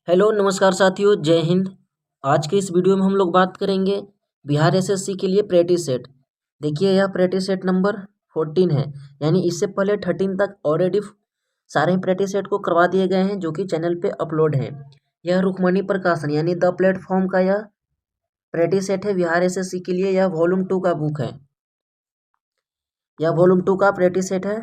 Hello नमस्कार साथियों, जय हिंद। आज के इस वीडियो में हम लोग बात करेंगे बिहार एसएससी के लिए प्रैक्टिस सेट। देखिए यह प्रैक्टिस सेट नंबर 14 है, यानी इससे पहले 13 तक ऑलरेडी सारे प्रैक्टिस सेट को करवा दिए गए हैं जो कि चैनल पे अपलोड हैं। यह रुक्मणी प्रकाशन यानी द प्लेटफॉर्म का यह प्रैक्टिस सेट है बिहार एसएससी के लिए। यह वॉल्यूम 2 का बुक है, यह वॉल्यूम 2 का प्रैक्टिस सेट है।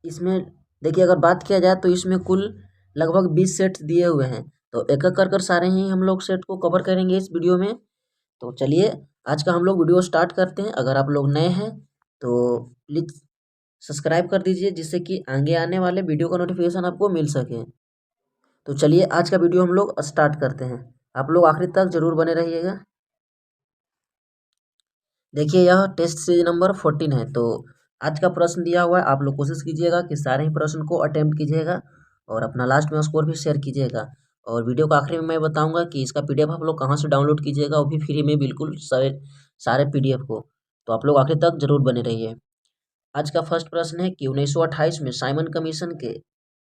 इसमें देखिए अगर बात किया जाए तो इसमें कुल लगभग 20 सेट दिए हुए हैं, तो एक एक कर सारे ही हम लोग सेट को कवर करेंगे इस वीडियो में। तो चलिए आज का हम लोग वीडियो स्टार्ट करते हैं। अगर आप लोग नए हैं तो प्लीज़ सब्सक्राइब कर दीजिए, जिससे कि आगे आने वाले वीडियो का नोटिफिकेशन आपको मिल सके। तो चलिए आज का वीडियो हम लोग स्टार्ट करते हैं। आप लोग आखिरी तक जरूर बने रहिएगा। देखिए यह टेस्ट सीरीज नंबर 14 है। तो आज का प्रश्न दिया हुआ है, आप लोग कोशिश कीजिएगा कि सारे ही प्रश्न को अटेम्प्ट कीजिएगा और अपना लास्ट में स्कोर भी शेयर कीजिएगा। और वीडियो के आखिरी में मैं बताऊंगा कि इसका पीडीएफ आप लोग कहाँ से डाउनलोड कीजिएगा, वो भी फ्री में, बिल्कुल सारे पीडीएफ को। तो आप लोग आखिर तक जरूर बने रहिए। आज का फर्स्ट प्रश्न है कि 1928 में साइमन कमीशन के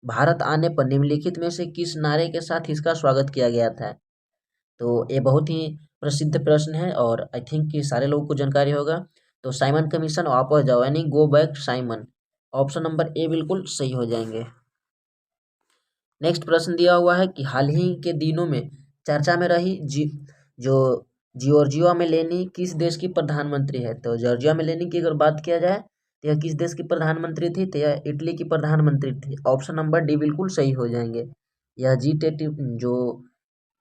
भारत आने पर निम्नलिखित में से किस नारे के साथ इसका स्वागत किया गया था। तो ये बहुत ही प्रसिद्ध प्रश्न है और आई थिंक कि सारे लोगों को जानकारी होगा। तो साइमन कमीशन वापस जाओ यानी go back Simon, option number A बिल्कुल सही हो जाएंगे। नेक्स्ट प्रश्न दिया हुआ है कि हाल ही के दिनों में चर्चा में रही जो जॉर्जिया मेलोनी किस देश की प्रधानमंत्री है। तो जॉर्जिया मेलोनी की अगर बात किया जाए तो यह किस देश की प्रधानमंत्री थी, तो यह इटली की प्रधानमंत्री थी। ऑप्शन नंबर डी बिल्कुल सही हो जाएंगे। यह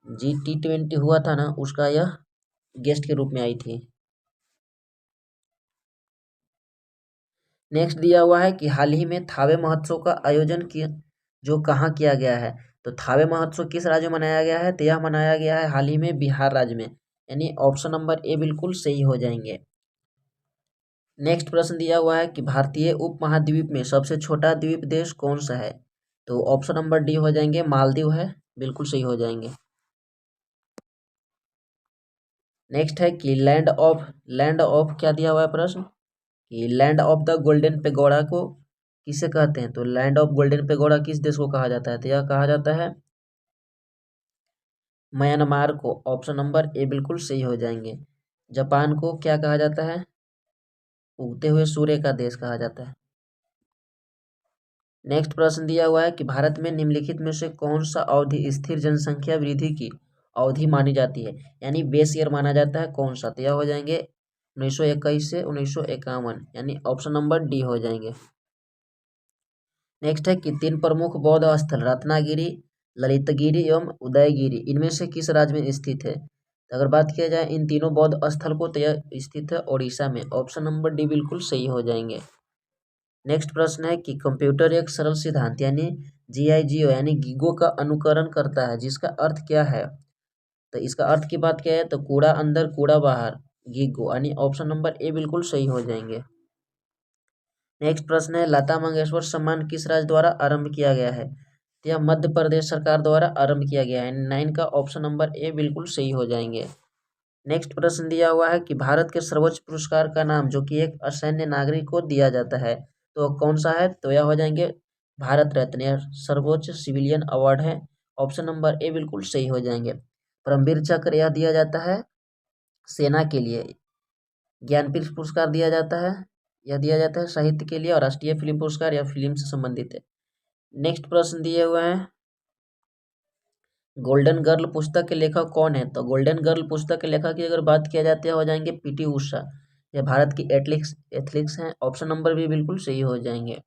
G20 हुआ था ना, उसका यह गेस्ट के रूप में आई थी। नेक्स्ट दिया हुआ है कि हाल ही में थावे महोत्सव का आयोजन किया जो कहाँ किया गया है। तो थावे महोत्सव किस राज्य में मनाया गया है, तो यह मनाया गया है हाल ही में बिहार राज्य में, यानी ऑप्शन नंबर ए बिल्कुल सही हो जाएंगे। नेक्स्ट प्रश्न दिया हुआ है कि भारतीय उपमहाद्वीप में सबसे छोटा द्वीप देश कौन सा है। तो ऑप्शन नंबर डी हो जाएंगे, मालदीव है, बिल्कुल सही हो जाएंगे। नेक्स्ट है कि लैंड ऑफ क्या दिया हुआ है प्रश्न, कि land of the golden pagoda को किसे कहते हैं। तो लैंड ऑफ गोल्डन पेगोडा किस देश को कहा जाता है, तो यह कहा जाता है म्यांमार को। ऑप्शन नंबर ए बिल्कुल सही हो जाएंगे। जापान को क्या कहा जाता है, उगते हुए सूर्य का देश कहा जाता है। नेक्स्ट प्रश्न दिया हुआ है कि भारत में निम्नलिखित में से कौन सा अवधि स्थिर जनसंख्या वृद्धि की अवधि मानी जाती है, यानी बेस ईयर माना जाता है कौन सा, तो यह हो जाएंगे 1921 से 1951, यानी ऑप्शन नंबर डी हो जाएंगे। नेक्स्ट है कि 3 प्रमुख बौद्ध स्थल रत्नागिरी, ललितगिरी एवं उदयगिरी इनमें से किस राज्य में स्थित है। तो अगर बात किया जाए इन तीनों बौद्ध स्थल को, तो यह स्थित है उड़ीसा में। ऑप्शन नंबर डी बिल्कुल सही हो जाएंगे। नेक्स्ट प्रश्न है कि कंप्यूटर एक सरल सिद्धांत यानी GIGO यानी गीगो का अनुकरण करता है, जिसका अर्थ क्या है। तो इसका अर्थ की बात क्या है, तो कूड़ा अंदर कूड़ा बाहर, गीगो, यानी ऑप्शन नंबर ए बिल्कुल सही हो जाएंगे। नेक्स्ट प्रश्न है लता मंगेशकर सम्मान किस राज्य द्वारा आरंभ किया गया है। तो यह मध्य प्रदेश सरकार द्वारा आरंभ किया गया है। 9 का ऑप्शन नंबर ए बिल्कुल सही हो जाएंगे। नेक्स्ट प्रश्न दिया हुआ है कि भारत के सर्वोच्च पुरस्कार का नाम जो कि एक असैन्य नागरिक को दिया जाता है, तो कौन सा है, तो यह हो जाएंगे भारत रत्न, यह सर्वोच्च सिविलियन अवार्ड है। ऑप्शन नंबर ए बिल्कुल सही हो जाएंगे। परमवीर चक्र यह दिया जाता है सेना के लिए। ज्ञानपीठ पुरस्कार दिया जाता है, यह दिया जाता है साहित्य के लिए। और राष्ट्रीय फिल्म पुरस्कार यह फिल्म से संबंधित है। नेक्स्ट प्रश्न दिए हुए हैं गोल्डन गर्ल पुस्तक के लेखक कौन है। तो गोल्डन गर्ल पुस्तक के लेखक की अगर बात किया जाती है हो जाएंगे PT उषा, यह भारत की एथलीट्स हैं। ऑप्शन नंबर भी बिल्कुल सही हो जाएंगे।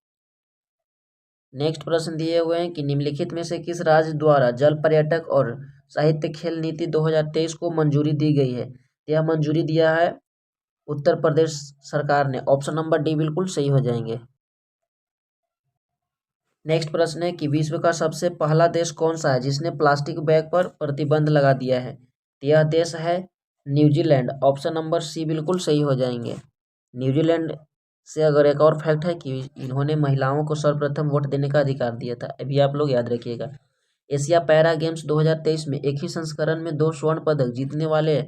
नेक्स्ट प्रश्न दिए हुए हैं कि निम्नलिखित में से किस राज्य द्वारा जल पर्यटक और साहित्य खेल नीति 2023 को मंजूरी दी गई है। यह मंजूरी दिया है उत्तर प्रदेश सरकार ने। ऑप्शन नंबर डी बिल्कुल सही हो जाएंगे। नेक्स्ट प्रश्न है कि विश्व का सबसे पहला देश कौन सा है जिसने प्लास्टिक बैग पर प्रतिबंध लगा दिया है। तो यह देश है न्यूजीलैंड। ऑप्शन नंबर सी बिल्कुल सही हो जाएंगे। न्यूजीलैंड से अगर एक और फैक्ट है कि इन्होंने महिलाओं को सर्वप्रथम वोट देने का अधिकार दिया था, अभी आप लोग याद रखिएगा। एशिया पैरा गेम्स 2023 में एक ही संस्करण में 2 स्वर्ण पदक जीतने वाले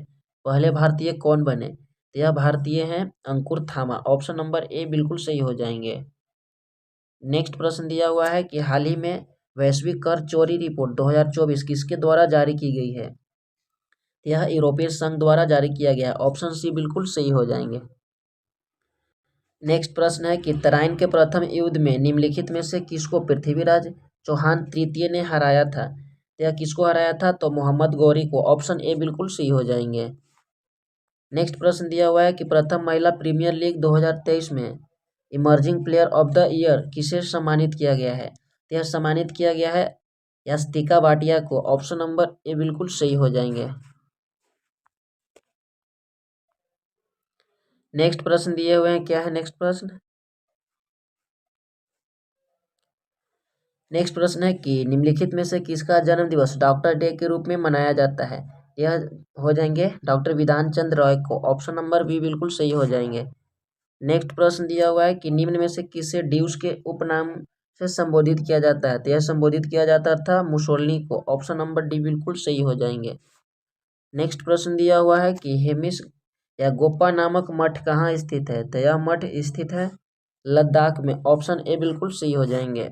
पहले भारतीय कौन बने। तो यह भारतीय हैं अंकुर थामा। ऑप्शन नंबर ए बिल्कुल सही हो जाएंगे। नेक्स्ट प्रश्न दिया हुआ है कि हाल ही में वैश्विक कर चोरी रिपोर्ट 2024 किसके द्वारा जारी की गई है? यह यूरोपीय संघ द्वारा जारी किया गया है। ऑप्शन सी बिल्कुल सही हो जाएंगे। नेक्स्ट प्रश्न है कि तराइन के प्रथम युद्ध में निम्नलिखित में से किसको पृथ्वीराज चौहान तृतीय ने हराया था? यह किसको हराया था? तो मोहम्मद गौरी को। ऑप्शन ए बिल्कुल सही हो जाएंगे। नेक्स्ट प्रश्न दिया हुआ है कि प्रथम महिला प्रीमियर लीग 2023 में emerging player of the year किसे सम्मानित किया गया है? यह सम्मानित किया गया है यास्तिका भाटिया को। ऑप्शन नंबर ए बिल्कुल सही हो जाएंगे। नेक्स्ट प्रश्न दिए हुए हैं, क्या है नेक्स्ट प्रश्न? नेक्स्ट प्रश्न है कि निम्नलिखित में से किसका जन्म दिवस डॉक्टर डे के रूप में मनाया जाता है? यह हो जाएंगे डॉक्टर विधान चंद्र रॉय को। ऑप्शन नंबर बी बिल्कुल सही हो जाएंगे। नेक्स्ट प्रश्न दिया हुआ है कि निम्न में से किसे ड्यूस के उपनाम से संबोधित किया जाता है? तो यह संबोधित किया जाता था मुसोलिनी को। ऑप्शन नंबर डी बिल्कुल सही हो जाएंगे। नेक्स्ट प्रश्न दिया हुआ है कि हेमिस या गोपा नामक मठ कहाँ स्थित है? तो यह मठ स्थित है लद्दाख में। ऑप्शन ए बिल्कुल सही हो जाएंगे।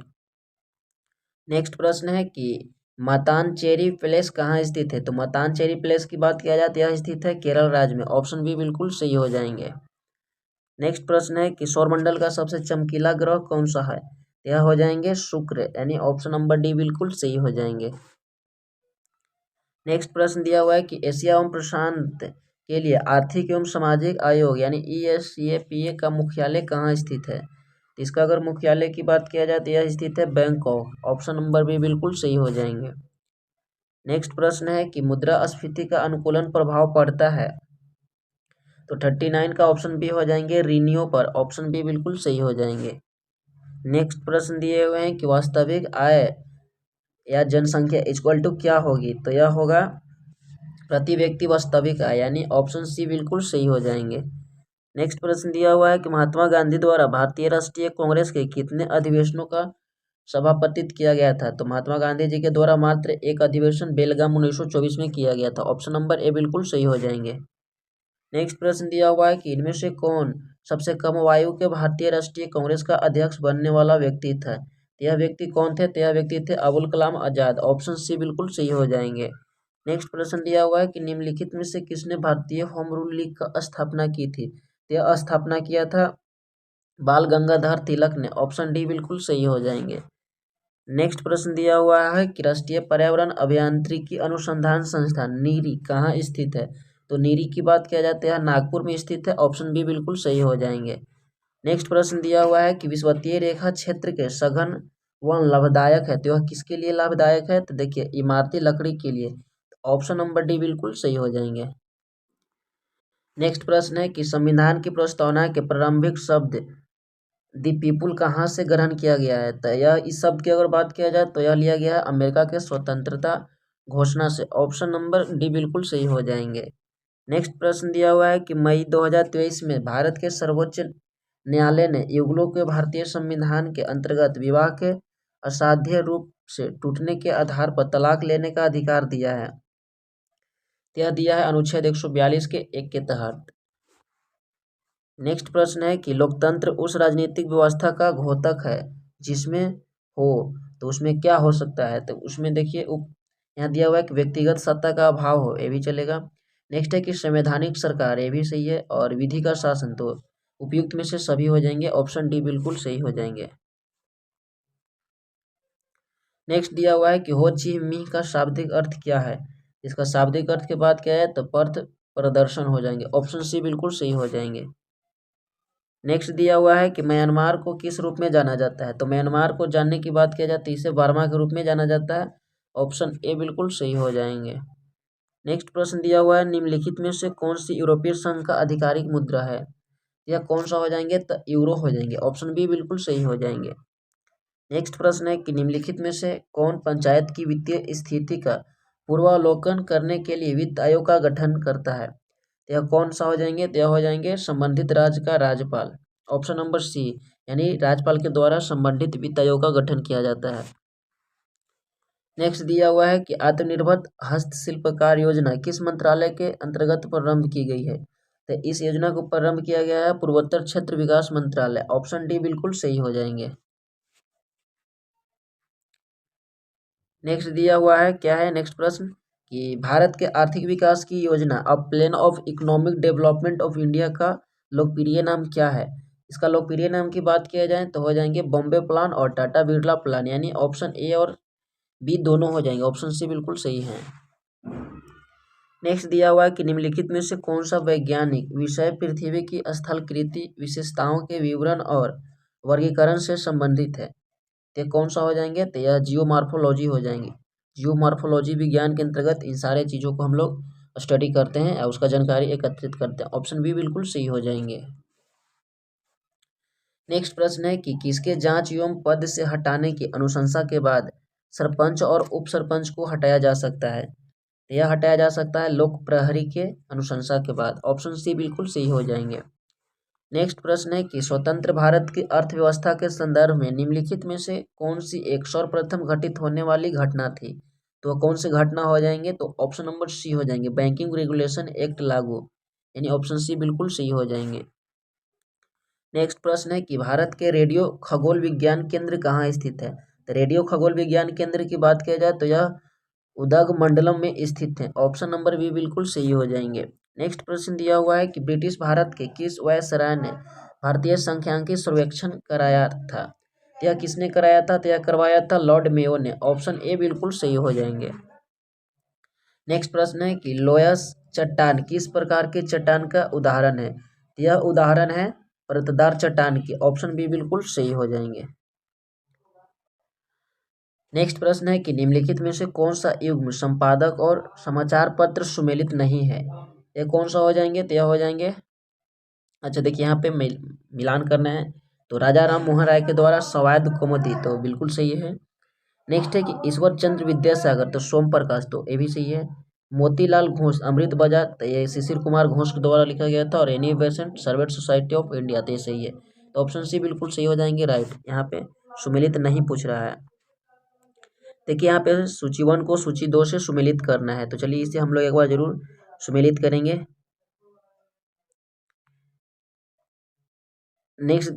नेक्स्ट प्रश्न है कि मतानचेरी प्लेस कहाँ स्थित है? तो मतानचेरी प्लेस की बात किया जाए तो यह स्थित है केरल राज्य में। ऑप्शन बी बिल्कुल सही हो जाएंगे। नेक्स्ट प्रश्न है कि सौरमंडल का सबसे चमकीला ग्रह कौन सा है? यह हो जाएंगे शुक्र, यानी ऑप्शन नंबर डी बिल्कुल सही हो जाएंगे। नेक्स्ट प्रश्न दिया हुआ है कि एशिया एवं प्रशांत के लिए आर्थिक एवं सामाजिक आयोग यानी ESCAPA का मुख्यालय कहाँ स्थित है? इसका अगर मुख्यालय की बात किया जाए तो यह स्थित है बैंकॉक। ऑप्शन नंबर बी बिल्कुल सही हो जाएंगे। नेक्स्ट प्रश्न है कि मुद्रास्फीति का अनुकूलन प्रभाव पड़ता है? तो 39 का ऑप्शन बी हो जाएंगे ऋणियों पर। ऑप्शन बी बिल्कुल सही हो जाएंगे। नेक्स्ट प्रश्न दिए हुए हैं कि वास्तविक आय या जनसंख्या इक्वल टू क्या होगी? तो यह होगा प्रति व्यक्ति वास्तविक आय, यानी ऑप्शन सी बिल्कुल सही हो जाएंगे। नेक्स्ट प्रश्न दिया हुआ है कि महात्मा गांधी द्वारा भारतीय राष्ट्रीय कांग्रेस के कितने अधिवेशनों का सभापतित्व किया गया था? तो महात्मा गांधी जी के द्वारा मात्र एक अधिवेशन बेलगाम 1924 में किया गया था। ऑप्शन नंबर ए बिल्कुल सही हो जाएंगे। नेक्स्ट प्रश्न दिया हुआ है कि इनमें से कौन सबसे कम आयु के भारतीय राष्ट्रीय कांग्रेस का अध्यक्ष बनने वाला व्यक्ति था? यह व्यक्ति कौन थे? तो यह व्यक्ति थे अबुल कलाम आजाद। ऑप्शन सी बिल्कुल सही हो जाएंगे। नेक्स्ट प्रश्न दिया हुआ है कि निम्नलिखित में से किसने भारतीय होम रूल लीग का स्थापना की थी? तो यह स्थापना किया था बाल गंगाधर तिलक ने। ऑप्शन डी बिल्कुल सही हो जाएंगे। नेक्स्ट प्रश्न दिया हुआ है कि राष्ट्रीय पर्यावरण अभियांत्रिकी अनुसंधान संस्थान नीरी कहाँ स्थित है? तो नीरी की बात किया जाती है नागपुर में स्थित है। ऑप्शन बी बिल्कुल सही हो जाएंगे। नेक्स्ट प्रश्न दिया हुआ है कि विषुवतीय रेखा क्षेत्र के सघन वन लाभदायक है, तो यह किसके लिए लाभदायक है? तो देखिए इमारती लकड़ी के लिए। ऑप्शन नंबर डी बिल्कुल सही हो जाएंगे। नेक्स्ट प्रश्न है कि संविधान की प्रस्तावना के प्रारंभिक शब्द दी पीपुल कहाँ से ग्रहण किया गया है? तो यह इस शब्द की अगर बात किया जाए तो यह लिया गया है अमेरिका के स्वतंत्रता घोषणा से। ऑप्शन नंबर डी बिल्कुल सही हो जाएंगे। नेक्स्ट प्रश्न दिया हुआ है कि मई 2023 में भारत के सर्वोच्च न्यायालय ने युगलों के भारतीय संविधान के अंतर्गत विवाह के असाध्य रूप से टूटने के आधार पर तलाक लेने का अधिकार दिया है। यह दिया है अनुच्छेद 142 के 1 के तहत। नेक्स्ट प्रश्न है कि लोकतंत्र उस राजनीतिक व्यवस्था का घोतक है जिसमें हो, तो उसमें क्या हो सकता है? तो उसमें देखिए यहाँ दिया हुआ है कि व्यक्तिगत सत्ता का अभाव हो, ये भी चलेगा। नेक्स्ट है कि संवैधानिक सरकार, ये भी सही है। और विधि का शासन, तो उपयुक्त में से सभी हो जाएंगे। ऑप्शन डी बिल्कुल सही हो जाएंगे। नेक्स्ट दिया हुआ है कि हो ची मिन्ह का शाब्दिक अर्थ क्या है? इसका शाब्दिक अर्थ की बात क्या है? तो पथ प्रदर्शन हो जाएंगे। ऑप्शन सी बिल्कुल सही हो जाएंगे। नेक्स्ट दिया हुआ है कि म्यांमार को किस रूप में जाना जाता है? तो म्यांमार को जानने की बात किया जाती है इसे बर्मा के रूप में जाना जाता है। ऑप्शन ए बिल्कुल सही हो जाएंगे। नेक्स्ट प्रश्न दिया हुआ है निम्नलिखित में से कौन सी यूरोपीय संघ का आधिकारिक मुद्रा है? यह कौन सा हो जाएंगे? तो यूरो हो जाएंगे। ऑप्शन बी बिल्कुल सही हो जाएंगे। नेक्स्ट प्रश्न है कि निम्नलिखित में से कौन पंचायत की वित्तीय स्थिति का पूर्वावलोकन करने के लिए वित्त आयोग का गठन करता है? तो यह कौन सा हो जाएंगे? तो यह हो जाएंगे संबंधित राज्य का राज्यपाल। ऑप्शन नंबर सी, यानी राज्यपाल के द्वारा संबंधित वित्त आयोग का गठन किया जाता है। नेक्स्ट दिया हुआ है कि आत्मनिर्भर हस्तशिल्पकार योजना किस मंत्रालय के अंतर्गत प्रारंभ की गई है? तो इस योजना को प्रारंभ किया गया है पूर्वोत्तर क्षेत्र विकास मंत्रालय। ऑप्शन डी बिल्कुल सही हो जाएंगे। नेक्स्ट दिया हुआ है, क्या है नेक्स्ट प्रश्न, कि भारत के आर्थिक विकास की योजना a plan of economic development of India का लोकप्रिय नाम क्या है। इसका लोकप्रिय नाम की बात किया जाए तो हो जाएंगे बॉम्बे प्लान और टाटा बिरला प्लान, यानी ऑप्शन ए और बी दोनों हो जाएंगे, ऑप्शन सी बिल्कुल सही है। नेक्स्ट दिया हुआ है कि निम्नलिखित में से कौन सा वैज्ञानिक विषय पृथ्वी की स्थलकृति विशेषताओं के विवरण और वर्गीकरण से संबंधित है। तो कौन सा हो जाएंगे, तो यह जियोमॉर्फोलॉजी हो जाएंगे। जियोमॉर्फोलॉजी विज्ञान के अंतर्गत इन सारे चीज़ों को हम लोग स्टडी करते हैं और उसका जानकारी एकत्रित करते हैं, ऑप्शन बी बिल्कुल सही हो जाएंगे। नेक्स्ट प्रश्न है कि किसके जांच एवं पद से हटाने की अनुशंसा के बाद सरपंच और उप सरपंच को हटाया जा सकता है। तो यह हटाया जा सकता है लोक प्रहरी के अनुशंसा के बाद, ऑप्शन सी बिल्कुल सही हो जाएंगे। नेक्स्ट प्रश्न है कि स्वतंत्र भारत की अर्थव्यवस्था के संदर्भ में निम्नलिखित में से कौन सी एक सर्वप्रथम घटित होने वाली घटना थी। तो कौन सी घटना हो जाएंगे, तो ऑप्शन नंबर सी हो जाएंगे, बैंकिंग रेगुलेशन एक्ट लागू, यानी ऑप्शन सी बिल्कुल सही हो जाएंगे। नेक्स्ट प्रश्न है कि भारत के रेडियो खगोल विज्ञान केंद्र कहाँ स्थित है। तो रेडियो खगोल विज्ञान केंद्र की बात किया जाए तो यह उदगमंडलम में स्थित है, ऑप्शन नंबर बी बिल्कुल सही हो जाएंगे। नेक्स्ट प्रश्न दिया हुआ है कि ब्रिटिश भारत के किस वायसराय ने भारतीय सांख्यिकी सर्वेक्षण कराया था। तो यह किसने कराया था, तो यह करवाया था लॉर्ड मेयो ने, ऑप्शन ए बिल्कुल सही हो जाएंगे। नेक्स्ट प्रश्न है कि लोयस चट्टान किस प्रकार के चट्टान का उदाहरण है। तो यह उदाहरण है परतदार चट्टान की, ऑप्शन बी बिल्कुल सही हो जाएंगे। नेक्स्ट प्रश्न है कि निम्नलिखित में से कौन सा युग्म संपादक और समाचार पत्र सुमेलित नहीं है। ये कौन सा हो जाएंगे, तो यह हो जाएंगे, अच्छा देखिए यहाँ पे मिलान करना है, तो राजा राम मोहन राय के द्वारा सवायद कौमुदी, तो बिल्कुल सही है। नेक्स्ट है कि ईश्वर चंद्र विद्यासागर, तो सोम प्रकाश, तो ये भी सही है। मोतीलाल घोष अमृत बाजार, तो ये शिशिर कुमार घोष के द्वारा लिखा गया था, और Annie Besant servant society of India, तो ये सही है, तो ऑप्शन सी बिल्कुल सही हो जाएंगे, राइट। यहाँ पे सुमेलित नहीं पूछ रहा है। देखिए यहाँ पे सूची 1 को सूची 2 से सुमेलित करना है, तो चलिए इसे हम लोग एक बार जरूर सुमेलित करेंगे। नेक्स्ट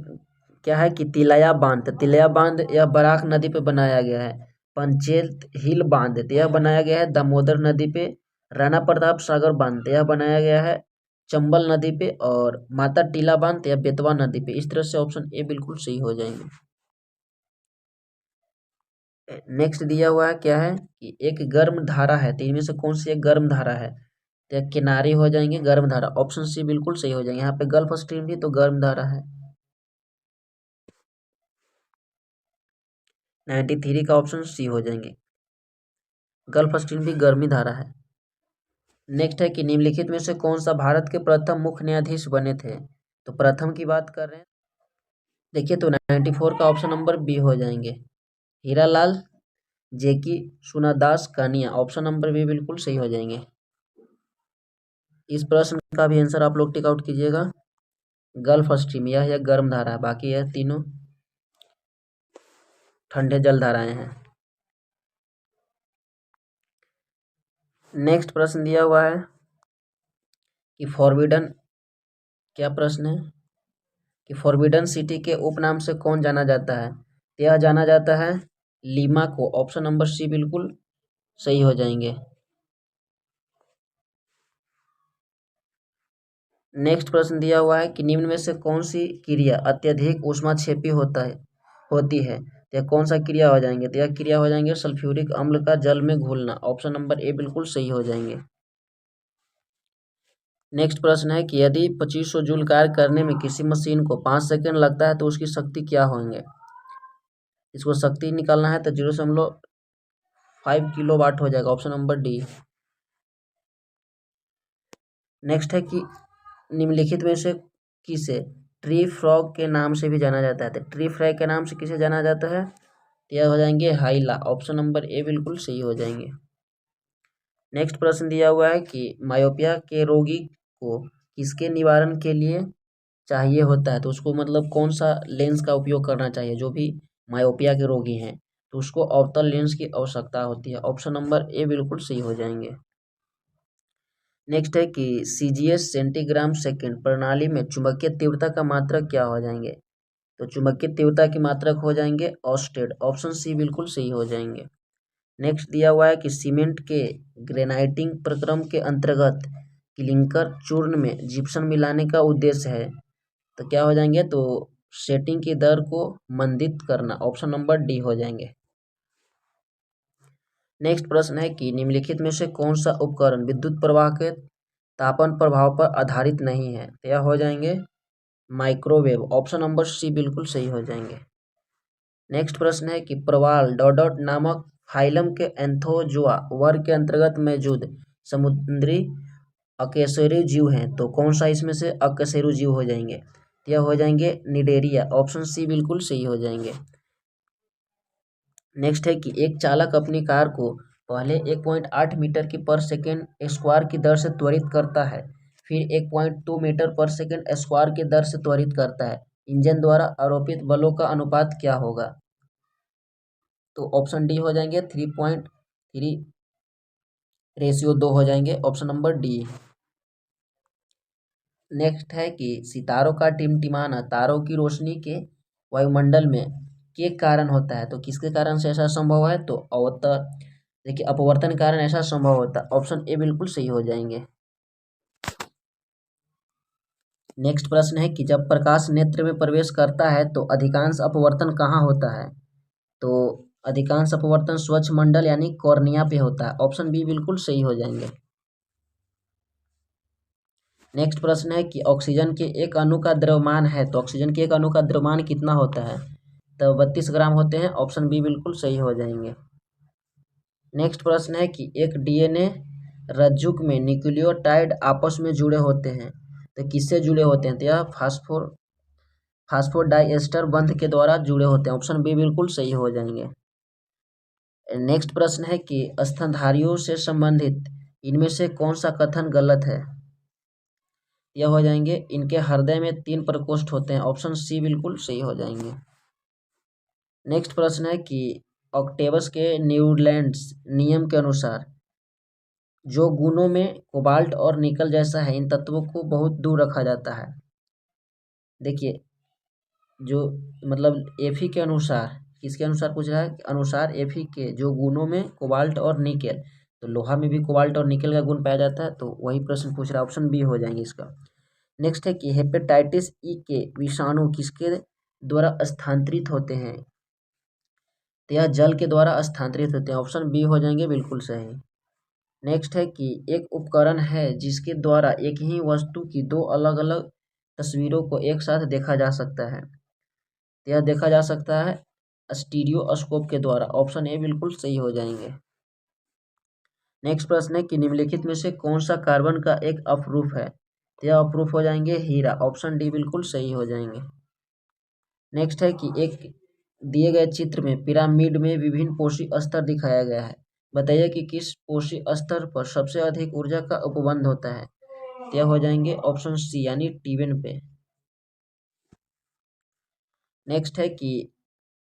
क्या है कि तिलैया बांध, तो तिलैया बांध यह बराक नदी पे बनाया गया है। पंचेत हिल बांध, तो यह बनाया गया है दामोदर नदी पे। राणा प्रताप सागर बांध, तो यह बनाया गया है चंबल नदी पे। और माता टीला बांध, तो यह बेतवा नदी पे। इस तरह से ऑप्शन ए बिल्कुल सही हो जाएंगे। नेक्स्ट दिया हुआ है, क्या है कि एक गर्म धारा है, तो इनमें से कौन सी एक गर्म धारा है, तो किनारे हो जाएंगे गर्म धारा, ऑप्शन सी बिल्कुल सही हो जाएंगे। यहाँ पे गल्फ स्ट्रीम भी तो गर्म धारा है। 93 का ऑप्शन सी हो जाएंगे, गल्फ स्ट्रीम भी गर्मी धारा है। नेक्स्ट है कि निम्नलिखित में से कौन सा भारत के प्रथम मुख्य न्यायाधीश बने थे। तो प्रथम की बात कर रहे हैं, देखिए तो 94 का ऑप्शन नंबर बी हो जाएंगे, हीरालाल जेकी सुनादास कानिया, ऑप्शन नंबर बी बिल्कुल सही हो जाएंगे। इस प्रश्न का भी आंसर आप लोग टिक आउट कीजिएगा। गल्फ स्ट्रीम यह गर्म धारा है, बाकी यह तीनों ठंडे जल धाराएं हैं। नेक्स्ट प्रश्न दिया हुआ है कि फॉरबिडन, क्या प्रश्न है कि फॉरबिडन सिटी के उपनाम से कौन जाना जाता है। यह जाना जाता है लीमा को, ऑप्शन नंबर सी बिल्कुल सही हो जाएंगे। नेक्स्ट प्रश्न दिया हुआ है कि निम्न में से कौन सी क्रिया अत्यधिक ऊष्माक्षेपी होती है। तो यह कौन सा क्रिया हो जाएंगे, तो यह क्रिया हो जाएंगे सल्फ्यूरिक अम्ल का जल में घुलना, ऑप्शन नंबर ए बिल्कुल सही हो जाएंगे। नेक्स्ट प्रश्न है कि यदि 2500 जूल कार्य करने में किसी मशीन को 5 सेकंड लगता है तो उसकी शक्ति क्या होंगे। इसको शक्ति निकालना है तो 0.5 किलोवाट हो जाएगा, ऑप्शन नंबर डी। नेक्स्ट है कि निम्नलिखित में से किसे ट्री फ्रॉग के नाम से भी जाना जाता है। तो ट्री फ्रॉग के नाम से किसे जाना जाता है, तो यह हो जाएंगे हाइला, ऑप्शन नंबर ए बिल्कुल सही हो जाएंगे। नेक्स्ट प्रश्न दिया हुआ है कि मायोपिया के रोगी को किसके निवारण के लिए चाहिए होता है। तो उसको मतलब कौन सा लेंस का उपयोग करना चाहिए, जो भी मायोपिया के रोगी हैं तो उसको अवतल लेंस की आवश्यकता होती है, ऑप्शन नंबर ए बिल्कुल सही हो जाएंगे। नेक्स्ट है कि सीजीएस सेंटीग्राम सेकेंड प्रणाली में चुंबकीय तीव्रता का मात्रक क्या हो जाएंगे। तो चुंबकीय तीव्रता के मात्रक हो जाएंगे ऑस्टेड, ऑप्शन सी बिल्कुल सही हो जाएंगे। नेक्स्ट दिया हुआ है कि सीमेंट के ग्रेनाइटिंग प्रक्रम के अंतर्गत क्लिंकर चूर्ण में जिप्सम मिलाने का उद्देश्य है, तो क्या हो जाएंगे, तो सेटिंग की दर को मंदित करना, ऑप्शन नंबर डी हो जाएंगे। नेक्स्ट प्रश्न है कि निम्नलिखित में से कौन सा उपकरण विद्युत प्रवाह के तापन प्रभाव पर आधारित नहीं है, तो यह हो जाएंगे माइक्रोवेव, ऑप्शन नंबर सी बिल्कुल सही हो जाएंगे। नेक्स्ट प्रश्न है कि प्रवाल डॉडॉट नामक फाइलम के एंथोजोआ वर्ग के अंतर्गत मौजूद समुद्री अकशेरुकीय जीव हैं, तो कौन सा इसमें से अकशेरुकीय जीव हो जाएंगे, यह हो जाएंगे निडेरिया, ऑप्शन सी बिल्कुल सही हो जाएंगे। नेक्स्ट है कि एक चालक अपनी कार को पहले 1.8 मीटर की पर सेकेंड स्क्वायर की दर से त्वरित करता है, फिर 1.2 मीटर पर सेकेंड स्क्वायर की दर से त्वरित करता है, इंजन द्वारा आरोपित बलों का अनुपात क्या होगा, तो ऑप्शन डी हो जाएंगे 3.3:2 हो जाएंगे, ऑप्शन नंबर डी। नेक्स्ट है कि सितारों का टिमटिमाना तारों की रोशनी के वायुमंडल में के कारण होता है, तो किसके कारण से ऐसा संभव है, तो देखिए अपवर्तन कारण ऐसा संभव होता है, ऑप्शन ए बिल्कुल सही हो जाएंगे। नेक्स्ट प्रश्न है कि जब प्रकाश नेत्र में प्रवेश करता है तो अधिकांश अपवर्तन कहाँ होता है, तो अधिकांश अपवर्तन स्वच्छ मंडल यानी कॉर्निया पे होता है, ऑप्शन बी बिल्कुल सही हो जाएंगे। नेक्स्ट प्रश्न है कि ऑक्सीजन के एक अणु का द्रव्यमान है, तो ऑक्सीजन के एक अणु का द्रव्यमान कितना होता है, तो 32 ग्राम होते हैं, ऑप्शन बी बिल्कुल सही हो जाएंगे। नेक्स्ट प्रश्न है कि एक डीएनए रज्जुक में न्यूक्लियोटाइड आपस में जुड़े होते हैं, तो किससे जुड़े होते हैं, तो यह फास्फोडाइएस्टर बंध के द्वारा जुड़े होते हैं, ऑप्शन बी बिल्कुल सही हो जाएंगे। नेक्स्ट प्रश्न है कि स्तनधारियों से संबंधित इनमें से कौन सा कथन गलत है, यह हो जाएंगे इनके हृदय में 3 प्रकोष्ठ होते हैं, ऑप्शन सी बिल्कुल सही हो जाएंगे। नेक्स्ट प्रश्न है कि ऑक्टेवस के न्यूलैंड्स नियम के अनुसार जो गुणों में कोबाल्ट और निकल जैसा है, इन तत्वों को बहुत दूर रखा जाता है। देखिए जो मतलब एफी के अनुसार, किसके अनुसार पूछ रहा है, अनुसार एफी के जो गुणों में कोबाल्ट और निकेल, तो लोहा में भी कोबाल्ट और निकेल का गुण पाया जाता है, तो वही प्रश्न पूछ रहा है, ऑप्शन बी हो जाएंगे इसका। नेक्स्ट है कि हेपेटाइटिस ई के विषाणु किसके द्वारा स्थानांतरित होते हैं, तो यह जल के द्वारा स्थानांतरित होते हैं, ऑप्शन बी हो जाएंगे बिल्कुल सही। नेक्स्ट है कि एक उपकरण है जिसके द्वारा एक ही वस्तु की 2 अलग अलग तस्वीरों को एक साथ देखा जा सकता है, तो यह देखा जा सकता है स्टीरियोस्कोप के द्वारा, ऑप्शन ए बिल्कुल सही हो जाएंगे। नेक्स्ट प्रश्न है कि निम्नलिखित में से कौन सा कार्बन का एक अपरूप है, तो यह अपरूप हो जाएंगे हीरा, ऑप्शन डी बिल्कुल सही हो जाएंगे। नेक्स्ट है कि एक दिए गए चित्र में पिरामिड में विभिन्न पोषी स्तर दिखाया गया है, बताइए कि किस पोषी स्तर पर सबसे अधिक ऊर्जा का उपबंध होता है, तो यह हो जाएंगे ऑप्शन सी यानी T1 पे। नेक्स्ट है कि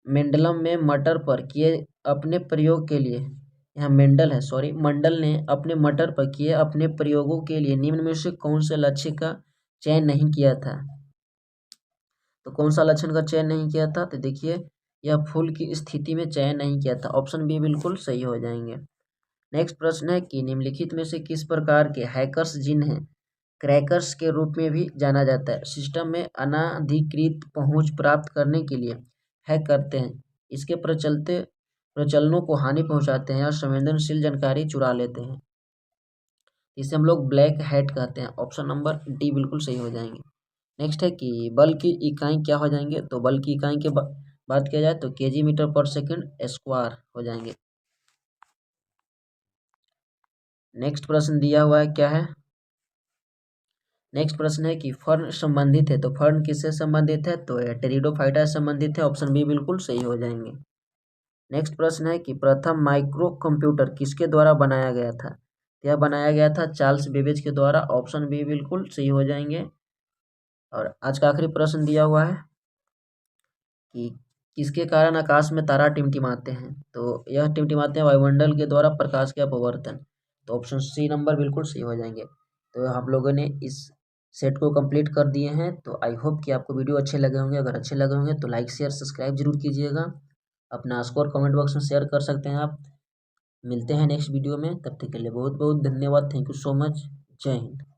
मेंडलम में मटर पर किए अपने प्रयोग के लिए, यहाँ मेंडल है सॉरी, मंडल ने अपने मटर पर किए अपने प्रयोगों के लिए निम्न में से कौन से लक्ष्य का चयन नहीं किया था, तो कौन सा लक्षण का चयन नहीं किया था, तो देखिए यह फूल की स्थिति में चयन नहीं किया था, ऑप्शन बी बिल्कुल सही हो जाएंगे। नेक्स्ट प्रश्न है कि निम्नलिखित में से किस प्रकार के हैकर्स जिन्हें क्रैकर्स के रूप में भी जाना जाता है, सिस्टम में अनाधिकृत पहुंच प्राप्त करने के लिए हैक करते हैं, इसके प्रचलनों को हानि पहुंचाते हैं या संवेदनशील जानकारी चुरा लेते हैं, इसे हम लोग ब्लैक हैट कहते हैं, ऑप्शन नंबर डी बिल्कुल सही हो जाएंगे। नेक्स्ट है कि बल की इकाई क्या हो जाएंगे, तो बल की इकाई के बात किया जाए तो केजी मीटर पर सेकंड स्क्वायर हो जाएंगे। नेक्स्ट प्रश्न दिया हुआ है क्या है, नेक्स्ट प्रश्न है कि फर्न संबंधित है, तो फर्न किससे संबंधित है, तो टेरिडोफाइटा से संबंधित है, ऑप्शन बी बिल्कुल सही हो जाएंगे। नेक्स्ट प्रश्न है कि प्रथम माइक्रो कंप्यूटर किसके द्वारा बनाया गया था, यह बनाया गया था चार्ल्स बेबेज के द्वारा, ऑप्शन बी बिल्कुल सही हो जाएंगे। और आज का आखिरी प्रश्न दिया हुआ है कि किसके कारण आकाश में तारा टिमटिमाते हैं, तो यह टिमटिमाते हैं वायुमंडल के द्वारा प्रकाश के अपवर्तन, तो ऑप्शन सी नंबर बिल्कुल सही हो जाएंगे। तो हम लोगों ने इस सेट को कंप्लीट कर दिए हैं, तो आई होप कि आपको वीडियो अच्छे लगे होंगे, अगर अच्छे लगे होंगे तो लाइक शेयर सब्सक्राइब जरूर कीजिएगा, अपना स्कोर कमेंट बॉक्स में शेयर कर सकते हैं आप। मिलते हैं नेक्स्ट वीडियो में, तब तक के लिए बहुत बहुत धन्यवाद। Thank you so much. जय हिंद।